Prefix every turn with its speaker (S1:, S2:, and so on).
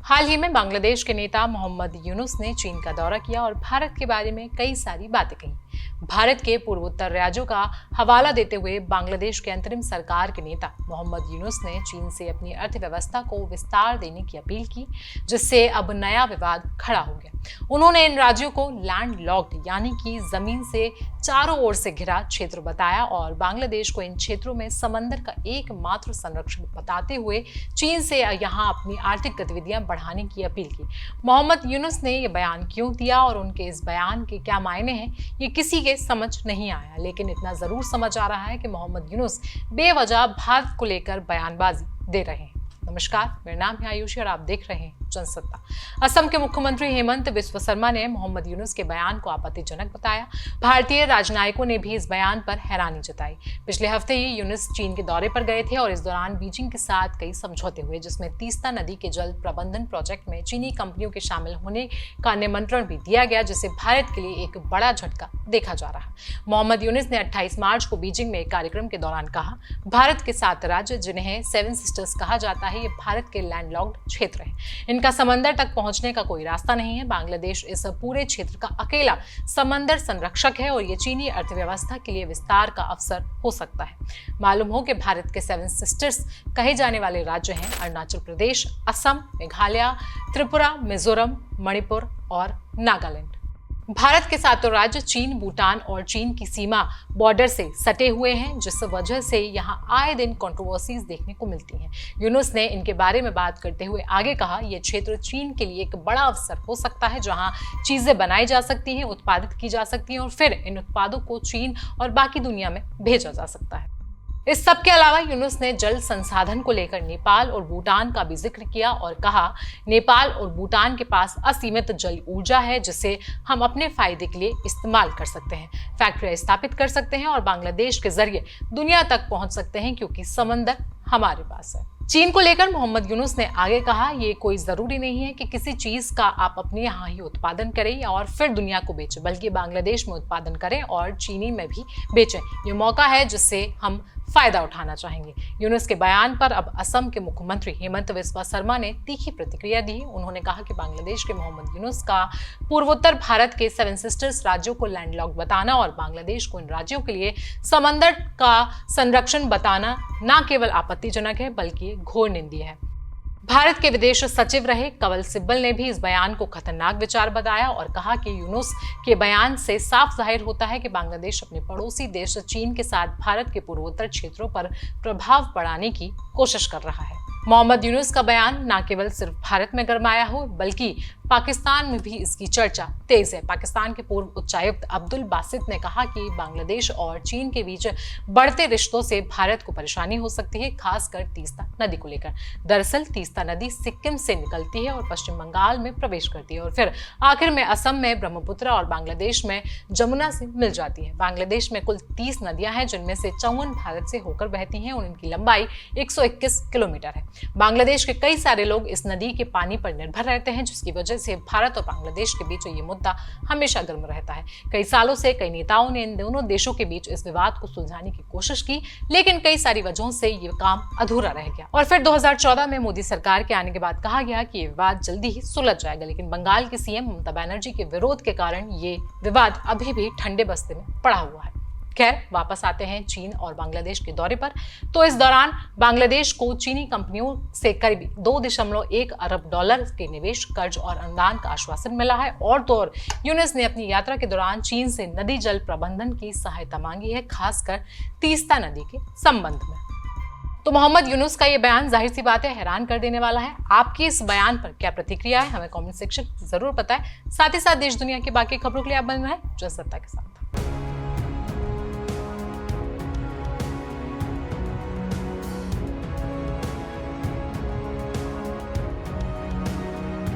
S1: हाल ही में बांग्लादेश के नेता मोहम्मद यूनुस ने चीन का दौरा किया और भारत के बारे में कई सारी बातें कही। भारत के पूर्वोत्तर राज्यों का हवाला देते हुए बांग्लादेश के अंतरिम सरकार के नेता मोहम्मद यूनुस ने चीन से अपनी अर्थव्यवस्था को विस्तार देने की अपील की, जिससे अब नया विवाद खड़ा हो गया। उन्होंने इन राज्यों को लैंड लॉक्ड यानी कि जमीन से चारों ओर से घिरा क्षेत्र बताया और बांग्लादेश को इन क्षेत्रों में समंदर का एकमात्र संरक्षण बताते हुए चीन से यहां अपनी आर्थिक गतिविधियां बढ़ाने की अपील की। मोहम्मद यूनुस ने यह बयान क्यों दिया और उनके इस बयान के क्या मायने हैं, ये किसी के समझ नहीं आया, लेकिन इतना जरूर समझ आ रहा है कि मोहम्मद यूनुस बेवजह भारत को लेकर बयानबाजी दे रहे हैं। नमस्कार, मेरा नाम है आयुषी और आप देख रहे हैं जनसत्ता। असम के मुख्यमंत्री हेमंत बिस्वा शर्मा ने मोहम्मद यूनुस के बयान को आपत्तिजनक बताया। भारतीय राजनयिकों ने भी इस बयान पर हैरानी जताई। पिछले हफ्ते ही यूनुस चीन के दौरे पर गए थे और इस दौरान बीजिंग के साथ कई समझौते हुए, जिसमें तीस्ता नदी के जल प्रबंधन प्रोजेक्ट में चीनी कंपनियों के शामिल होने का निमंत्रण भी दिया गया, जिससे भारत के लिए एक बड़ा झटका देखा जा रहा है। मोहम्मद यूनुस ने 28 मार्च को बीजिंग में एक कार्यक्रम के दौरान कहा, भारत के 7 राज्य जिन्हें 7 सिस्टर्स कहा जाता है, ये भारत के लैंडलॉक्ड क्षेत्र हैं। इनका समंदर तक पहुंचने का कोई रास्ता नहीं है। बांग्लादेश इस पूरे क्षेत्र का अकेला समंदर संरक्षक है और ये चीनी अर्थव्यवस्था के लिए विस्तार का अवसर हो सकता है। मालूम हो कि भारत के 7 सिस्टर्स कहे जाने वाले राज्य हैं अरुणाचल प्रदेश, असम, मेघालय, त्रिपुरा, मिजोरम, मणिपुर और नागालैंड। भारत के 7 राज्य चीन, भूटान और चीन की सीमा बॉर्डर से सटे हुए हैं, जिस वजह से यहाँ आए दिन कंट्रोवर्सीज देखने को मिलती हैं। यूनुस ने इनके बारे में बात करते हुए आगे कहा, यह क्षेत्र चीन के लिए एक बड़ा अवसर हो सकता है, जहां चीजें बनाई जा सकती हैं, उत्पादित की जा सकती हैं और फिर इन उत्पादों को चीन और बाकी दुनिया में भेजा जा सकता है। इस सब के अलावा यूनुस ने जल संसाधन को लेकर नेपाल और भूटान का भी जिक्र किया और कहा, नेपाल और भूटान के पास असीमित जल ऊर्जा है, जिसे हम अपने फायदे के लिए इस्तेमाल कर सकते हैं, फैक्ट्रियां स्थापित कर सकते हैं और बांग्लादेश के जरिए दुनिया तक पहुंच सकते हैं, क्योंकि समंदर हमारे पास है। चीन को लेकर मोहम्मद यूनुस ने आगे कहा, ये कोई जरूरी नहीं है कि किसी चीज का आप अपने यहाँ ही उत्पादन करें या और फिर दुनिया को बेचें, बल्कि बांग्लादेश में उत्पादन करें और चीनी में भी बेचें। ये मौका है जिससे हम फायदा उठाना चाहेंगे। यूनुस के बयान पर अब असम के मुख्यमंत्री हेमंत बिस्वा शर्मा ने तीखी प्रतिक्रिया दी। उन्होंने कहा कि बांग्लादेश के मोहम्मद यूनुस का पूर्वोत्तर भारत के 7 सिस्टर्स राज्यों को लैंडलॉक्ड बताना और बांग्लादेश को इन राज्यों के लिए समंदर का संरक्षण बताना न केवल आपत्तिजनक है, बल्कि घोर निंदनीय है। भारत के विदेश सचिव रहे कवल सिब्बल ने भी इस बयान को खतरनाक विचार बताया और कहा कि यूनुस के बयान से साफ जाहिर होता है कि बांग्लादेश अपने पड़ोसी देश चीन के साथ भारत के पूर्वोत्तर क्षेत्रों पर प्रभाव बढ़ाने की कोशिश कर रहा है। मोहम्मद यूनुस का बयान न केवल सिर्फ भारत में गरमाया हो, बल्कि पाकिस्तान में भी इसकी चर्चा तेज है। पाकिस्तान के पूर्व उच्चायुक्त अब्दुल बासित ने कहा कि बांग्लादेश और चीन के बीच बढ़ते रिश्तों से भारत को परेशानी हो सकती है, खासकर तीस्ता नदी को लेकर। दरअसल तीस्ता नदी सिक्किम से निकलती है और पश्चिम बंगाल में प्रवेश करती है और फिर आखिर में असम में ब्रह्मपुत्र और बांग्लादेश में जमुना से मिल जाती है। बांग्लादेश में कुल 30 नदियां हैं, जिनमें से 54 भारत से होकर बहती हैं और इनकी लंबाई 121 किलोमीटर है। बांग्लादेश के कई सारे लोग इस नदी के पानी पर निर्भर रहते हैं, जिसकी वजह से भारत और बांग्लादेश के बीच ये मुद्दा हमेशा गर्म रहता है। कई सालों से कई नेताओं ने इन दोनों देशों के बीच इस विवाद को सुलझाने की कोशिश की, लेकिन कई सारी वजहों से ये काम अधूरा रह गया और फिर 2014 में मोदी सरकार के आने के बाद कहा गया कि ये विवाद जल्दी ही सुलझ जाएगा, लेकिन बंगाल की सीएम ममता बनर्जी के विरोध के कारण ये विवाद अभी भी ठंडे बस्ते में पड़ा हुआ है। खैर, वापस आते हैं चीन और बांग्लादेश के दौरे पर। तो इस दौरान बांग्लादेश को चीनी कंपनियों से करीब 2.1 अरब डॉलर के निवेश, कर्ज और अनुदान का आश्वासन मिला है। और तो और यूनुस ने अपनी यात्रा के दौरान चीन से नदी जल प्रबंधन की सहायता मांगी है, खासकर तीस्ता नदी के संबंध में। तो मोहम्मद यूनुस का ये बयान जाहिर सी बात है हैरान कर देने वाला है। आपकी इस बयान पर क्या प्रतिक्रिया है, हमें कमेंट सेक्शन जरूर बताएं। साथ ही साथ देश दुनिया की बाकी खबरों के लिए आप बने रहें जनसत्ता के साथ।